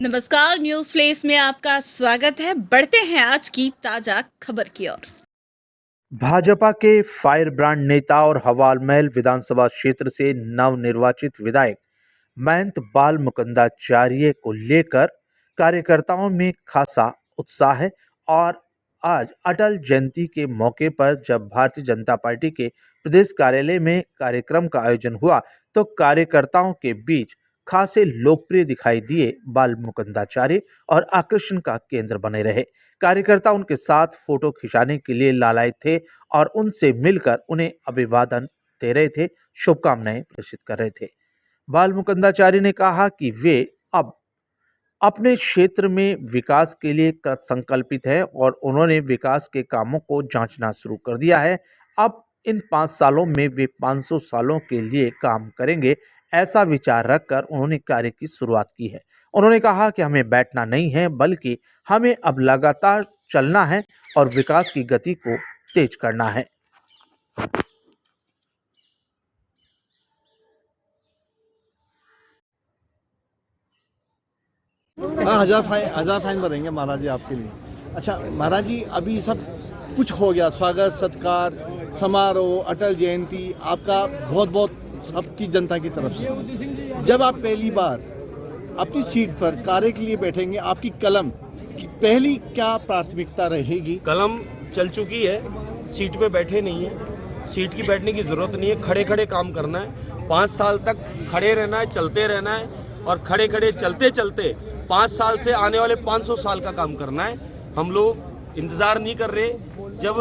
नमस्कार, news flesh में आपका स्वागत है। बढ़ते हैं आज की ताजा खबर की ओर। भाजपा के फायर ब्रांड नेता और हवालमहल विधानसभा क्षेत्र से नवनिर्वाचित विधायक महंत बाल मुकुंदाचार्य को लेकर कार्यकर्ताओं में खासा उत्साह है। और आज अटल जयंती के मौके पर जब भारतीय जनता पार्टी के प्रदेश कार्यालय में कार्यक्रम का आयोजन हुआ तो कार्यकर्ताओं के बीच खासे लोकप्रिय दिखाई दिए बाल मुकुंदाचार्य और आकर्षण का केंद्र बने रहे। कार्यकर्ता उनके साथ फोटो खिंचाने के लिए लालायित थे और उनसे मिलकर उन्हें अभिवादन दे रहे थे, शुभकामनाएं प्रेषित कर रहे थे। बाल मुकुंदाचार्य ने कहा कि वे अब अपने क्षेत्र में विकास के लिए संकल्पित है और उन्होंने विकास के कामों को जांचना शुरू कर दिया है। अब इन 5 सालों में वे 500 सालों के लिए काम करेंगे, ऐसा विचार रखकर उन्होंने कार्य की शुरुआत की है। उन्होंने कहा कि हमें बैठना नहीं है, बल्कि हमें अब लगातार चलना है और विकास की गति को तेज करना है। हाँ, हजार फाइन भरेंगे महाराज जी आपके लिए। अच्छा महाराज जी, अभी सब कुछ हो गया, स्वागत सत्कार समारोह अटल जयंती आपका बहुत बहुत सबकी जनता की तरफ से। जब आप पहली बार अपनी सीट पर कार्य के लिए बैठेंगे, आपकी कलम की पहली क्या प्राथमिकता रहेगी? कलम चल चुकी है, सीट पे बैठे नहीं है, सीट की बैठने की ज़रूरत नहीं है, खड़े खड़े काम करना है। 5 साल तक खड़े रहना है, चलते रहना है और खड़े खड़े चलते चलते 5 साल से आने वाले 500 साल का काम करना है। हम लोग इंतज़ार नहीं कर रहे। जब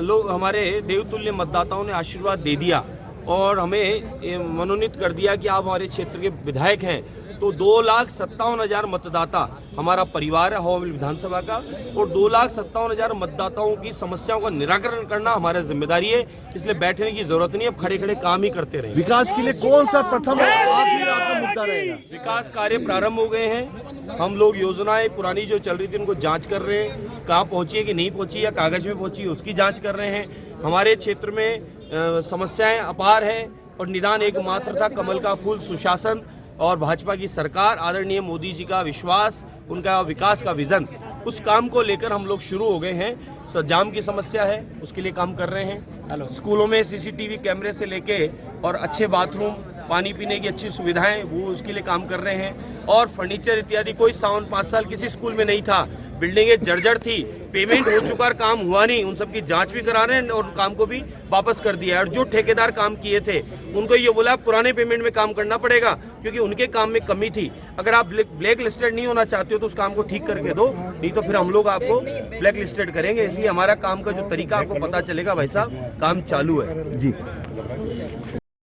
लोग हमारे देवतुल्य मतदाताओं ने आशीर्वाद दे दिया और हमें मनोनीत कर दिया कि आप हमारे क्षेत्र के विधायक हैं, तो 2,57,000 मतदाता हमारा परिवार है हवामहल विधानसभा का, और 2,57,000 मतदाताओं की समस्याओं का निराकरण करना हमारी जिम्मेदारी है। इसलिए बैठने की जरूरत नहीं है, अब खड़े खड़े काम ही करते रहेंगे। विकास के लिए कौन सा प्रथम आखिर आपका मुद्दा रहेगा? विकास कार्य प्रारंभ हो गए हैं। हम लोग योजनाएं पुरानी जो चल रही थी उनको जांच कर रहे हैं, कहाँ पहुंची है कि नहीं पहुंची या कागज में पहुंची, उसकी जांच कर रहे हैं। हमारे क्षेत्र में समस्याएं अपार है और निदान एकमात्र था कमल का फूल सुशासन और भाजपा की सरकार, आदरणीय मोदी जी का विश्वास, उनका विकास का विजन, उस काम को लेकर हम लोग शुरू हो गए हैं। जाम की समस्या है, उसके लिए काम कर रहे हैं। स्कूलों में सीसीटीवी कैमरे से लेके और अच्छे बाथरूम, पानी पीने की अच्छी सुविधाएं, वो उसके लिए काम कर रहे हैं। और फर्नीचर इत्यादि, कोई सावन 5 साल किसी स्कूल में नहीं था, बिल्डिंगें जर्जर थी, पेमेंट हो चुका, काम हुआ नहीं, उन सब की जांच भी करा रहे हैं और काम को भी वापस कर दिया है। और जो ठेकेदार काम किए थे उनको ये बोला पुराने पेमेंट में काम करना पड़ेगा, क्योंकि उनके काम में कमी थी। अगर आप ब्लैक लिस्टेड नहीं होना चाहते हो तो उस काम को ठीक करके दो, नहीं तो फिर हम लोग आपको ब्लैक लिस्टेड करेंगे। इसलिए हमारा काम का जो तरीका आपको पता चलेगा, भाई साहब काम चालू है जी।